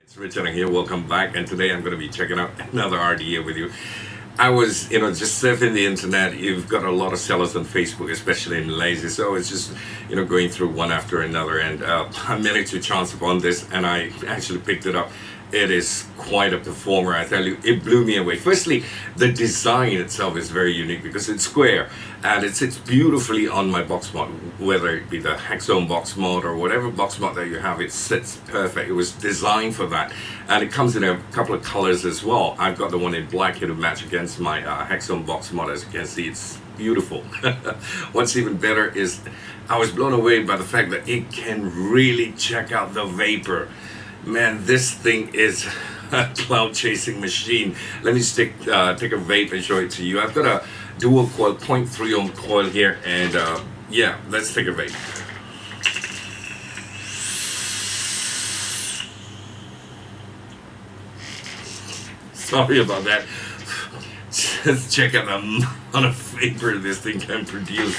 It's Richard here. Welcome back, and today I'm going to be checking out another RDA with you. I was, just surfing the internet. You've got a lot of sellers on Facebook, especially in Malaysia. So it's just, going through one after another, and I managed to chance upon this, and I actually picked it up. It is quite a performer, I tell you. It blew me away. Firstly, the design itself is very unique because it's square and it sits beautifully on my box mod, whether it be the Hexone box mod or whatever box mod that you have. It sits perfect. It was designed for that, and it comes in a couple of colors as well. I've got the one in black here to match against my Hexone box mod. As you can see, it's beautiful. What's even better is I was blown away by the fact that it can really check out the vapor. Man, this thing is a cloud chasing machine. Let me take a vape and show it to you. I've got a dual coil 0.3 ohm coil here, and yeah, let's take a vape. Sorry about that. Just check out the amount of vapor this thing can produce.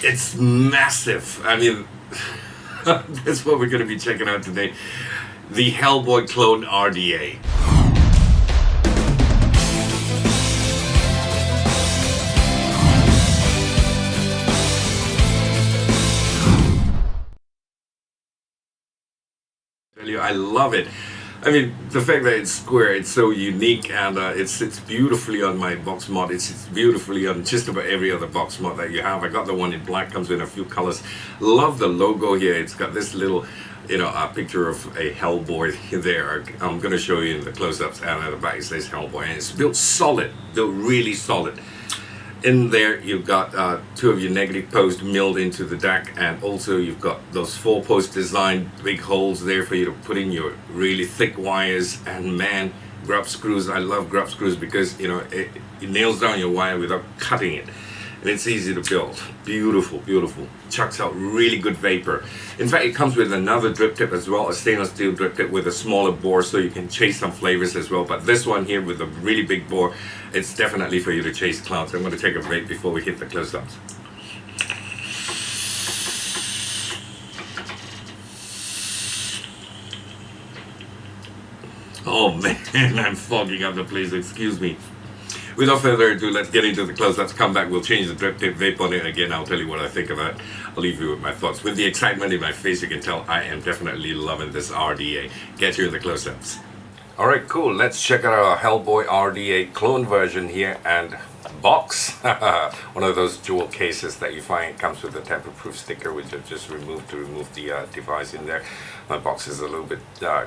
It's massive. I mean, that's what we're going to be checking out today. The Hellboy clone RDA. I tell you, I love it. I mean, the fact that it's square, it's so unique, and it sits beautifully on my box mod. It sits beautifully on just about every other box mod that you have. I got the one in black, comes in a few colors. Love the logo here. It's got this little, a picture of a Hellboy there. I'm going to show you in the close-ups, and at the back it says Hellboy. And it's built solid, built really solid. In there, you've got two of your negative posts milled into the deck, and also you've got those 4-post design big holes there for you to put in your really thick wires. And man, grub screws. I love grub screws because it nails down your wire without cutting it, and it's easy to build. Beautiful, beautiful. Chucks out really good vapor. In fact, it comes with another drip tip as well, a stainless steel drip tip with a smaller bore, so you can chase some flavors as well. But this one here with a really big bore, it's definitely for you to chase clouds. I'm going to take a break before we hit the close-ups. Oh man, I'm fogging up the place, excuse me. Without further ado, let's get into the close-ups. Come back, we'll change the drip tip, vape on it again. I'll tell you what I think of that. I'll leave you with my thoughts. With the excitement in my face, you can tell I am definitely loving this RDA. Get you the close-ups. Alright, cool. Let's check out our Hellboy RDA clone version here, and box. One of those jewel cases that you find comes with a tamper-proof sticker, which I've just removed to remove the device in there. My box is a little bit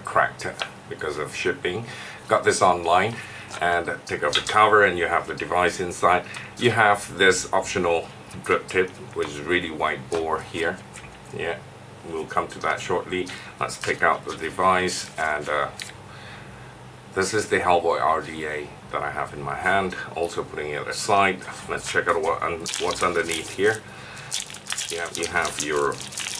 cracked because of shipping. Got this online. And take off the cover, and you have the device inside. You have this optional drip tip, which is really wide bore here. Yeah, we'll come to that shortly. Let's take out the device, and this is the Hellboy RDA that I have in my hand. Also putting it aside, let's check out what's underneath here. Yeah, you have your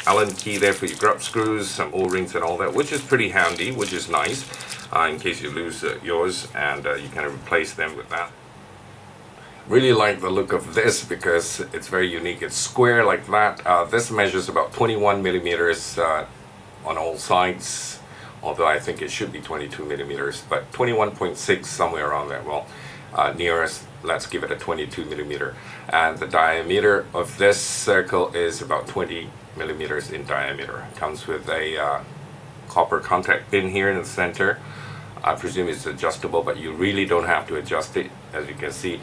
Allen key there for your grub screws, some O-rings and all that, which is pretty handy, which is nice. In case you lose yours, and you can replace them with that. Really like the look of this because it's very unique. It's square like that. This measures about 21 millimeters on all sides, although I think it should be 22 millimeters, but 21.6 somewhere around there. Well, nearest, let's give it a 22 millimeter. And the diameter of this circle is about 20 millimeters in diameter. It comes with a copper contact pin here in the center. I presume it's adjustable, but you really don't have to adjust it. As you can see,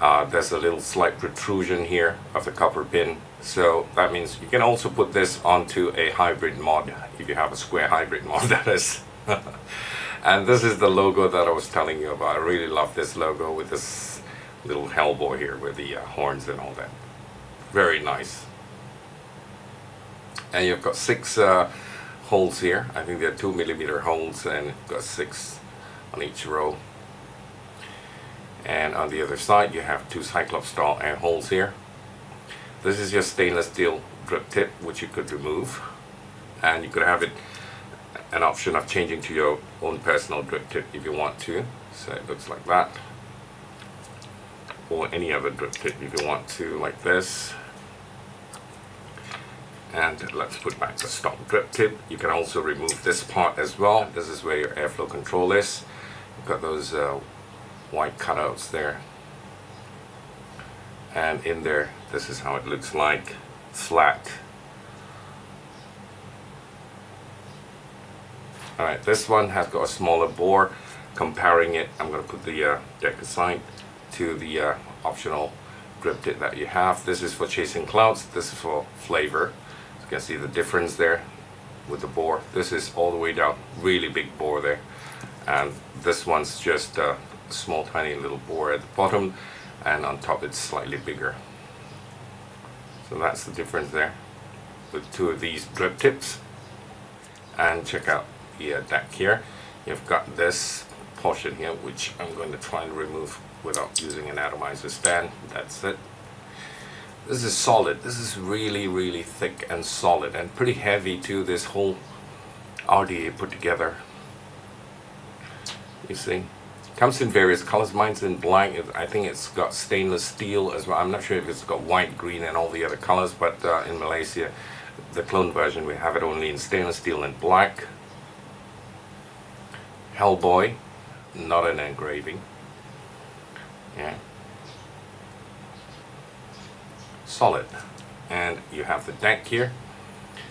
there's a little slight protrusion here of the copper pin. So that means you can also put this onto a hybrid mod, if you have a square hybrid mod, that is. And this is the logo that I was telling you about. I really love this logo with this little Hellboy here with the horns and all that. Very nice. And you've got 6 holes here. I think they're 2 millimeter holes, and you've got 6 on each row. And on the other side you have 2 Cyclops style air holes here. This is your stainless steel drip tip, which you could remove, and you could have it an option of changing to your own personal drip tip if you want to. So it looks like that, or any other drip tip if you want to, like this. And let's put back the stock drip tip. You can also remove this part as well. This is where your airflow control is. You've got those white cutouts there. And in there, this is how it looks like, flat. Alright, this one has got a smaller bore. Comparing it, I'm going to put the deck aside, to the optional drip tip that you have. This is for chasing clouds, this is for flavor. You can see the difference there with the bore. This is all the way down, really big bore there, and this one's just a small tiny little bore at the bottom, and on top it's slightly bigger. So that's the difference there with two of these drip tips. And check out the deck here. You've got this portion here which I'm going to try and remove without using an atomizer stand. That's it. This is solid. This is really thick and solid and pretty heavy too, this whole RDA put together. You see, comes in various colors. Mine's in black. I think it's got stainless steel as well. I'm not sure if it's got white, green and all the other colors, but in Malaysia, the clone version, we have it only in stainless steel and black. Hellboy, not an engraving. Yeah. Solid. And you have the deck here.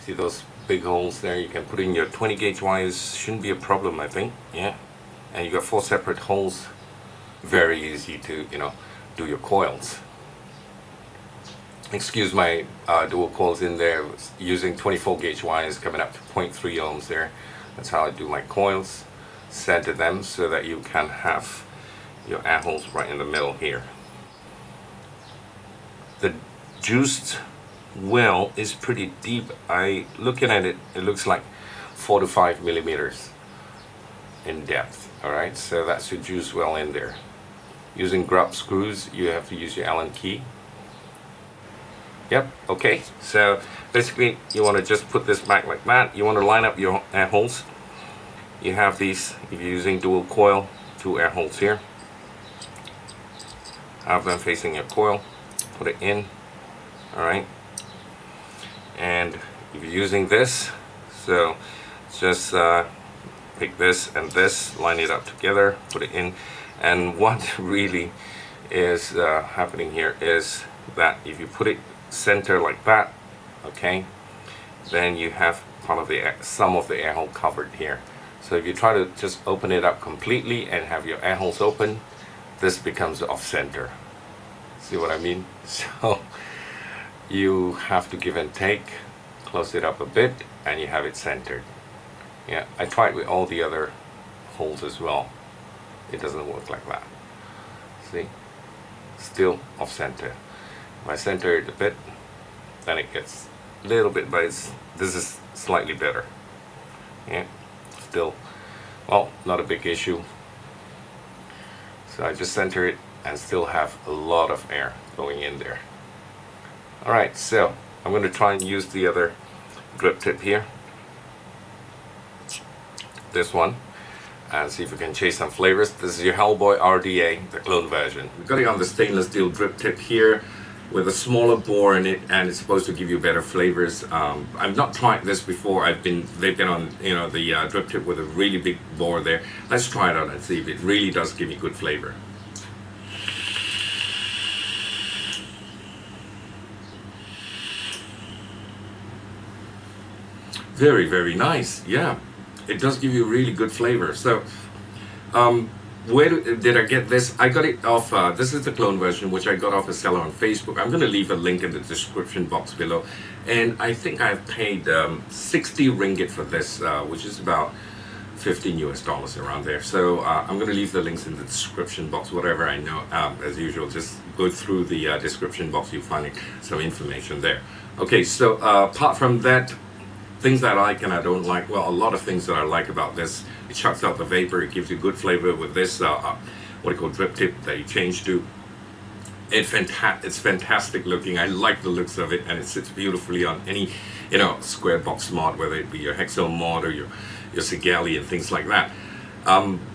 See those big holes there? You can put in your 20 gauge wires. Shouldn't be a problem, I think. Yeah. And you got 4 separate holes. Very easy to, you know, do your coils. Excuse my dual coils in there, using 24 gauge wires coming up to 0.3 ohms there. That's how I do my coils. Center them so that you can have your air holes right in the middle here. The juiced well is pretty deep. Looking at it, it looks like 4 to 5 millimeters in depth. Alright, so that's your juice well in there. Using grub screws, you have to use your Allen key. Yep, okay. So basically you want to just put this back like that. You want to line up your air holes. You have these, if you're using dual coil, 2 air holes here. Have them facing your coil, put it in. Alright, and if you're using this, so just pick this and this, line it up together, put it in. And what really is happening here is that if you put it center like that, okay, then you have part of the some of the air hole covered here. So if you try to just open it up completely and have your air holes open, this becomes off center. See what I mean? So you have to give and take, close it up a bit, and you have it centered. Yeah, I tried with all the other holes as well. It doesn't work like that. See? Still off center. If I center it a bit, then it gets a little bit, but this is slightly better. Yeah, still, well, not a big issue. So I just center it and still have a lot of air going in there. Alright, so I'm going to try and use the other drip tip here, this one, and see if we can chase some flavors. This is your Hellboy RDA, the clone version. We've got it on the stainless steel drip tip here with a smaller bore in it, and it's supposed to give you better flavors. I've not tried this before. They've been on, you know, the drip tip with a really big bore there. Let's try it out and see if it really does give me good flavor. Very nice. Yeah, it does give you really good flavor. So where did I get this? I got it off, this is the clone version, which I got off a seller on Facebook. I'm going to leave a link in the description box below. And I think I've paid 60 ringgit for this, which is about $15 US around there. So I'm going to leave the links in the description box, whatever I know. As usual, just go through the description box, you'll find some information there. Okay, so apart from that, things that I like and I don't like, well, a lot of things that I like about this: it chucks out the vapor, it gives you good flavor with this what do you call drip tip that you change to. It's fantastic looking. I like the looks of it, and it sits beautifully on any, you know, square box mod, whether it be your Hexo mod or your Sigali and things like that.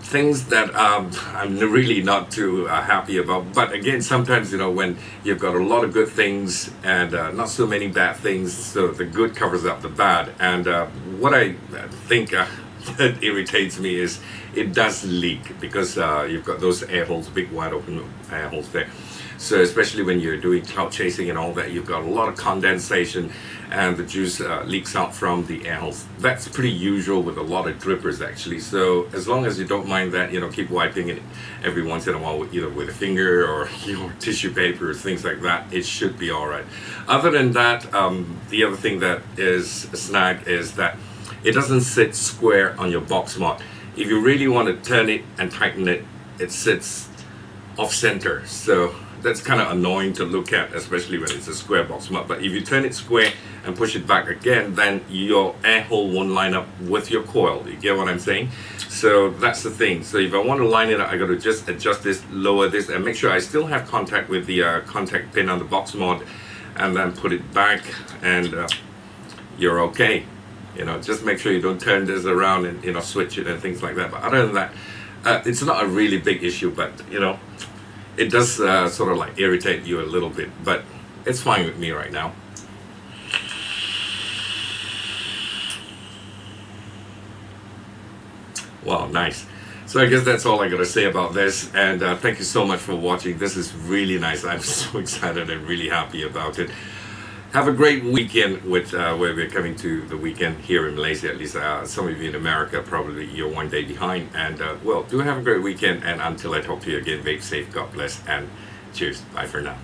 Things that I'm really not too happy about. But again, sometimes, when you've got a lot of good things and not so many bad things, so the good covers up the bad. And what I think that irritates me is it does leak, because you've got those air holes, big wide open air holes there. So especially when you're doing cloud chasing and all that, you've got a lot of condensation and the juice leaks out from the air holes. That's pretty usual with a lot of drippers actually. So as long as you don't mind that, keep wiping it every once in a while, either with a finger or tissue paper or things like that, it should be all right. Other than that, the other thing that is a snag is that it doesn't sit square on your box mod. If you really want to turn it and tighten it, it sits off center. So that's kind of annoying to look at, especially when it's a square box mod. But if you turn it square and push it back again, then your air hole won't line up with your coil. You get what I'm saying? So that's the thing. So if I want to line it up, I got to just adjust this, lower this, and make sure I still have contact with the contact pin on the box mod, and then put it back, and you're okay. Just make sure you don't turn this around and switch it and things like that. But other than that, it's not a really big issue, but it does sort of like irritate you a little bit, but it's fine with me right now. Wow, nice. So I guess that's all I gotta say about this, and thank you so much for watching. This is really nice. I'm so excited and really happy about it. Have a great weekend with where we're coming to the weekend here in Malaysia, at least. Some of you in America, probably you're one day behind. And well, do have a great weekend. And until I talk to you again, vape safe, God bless, and cheers. Bye for now.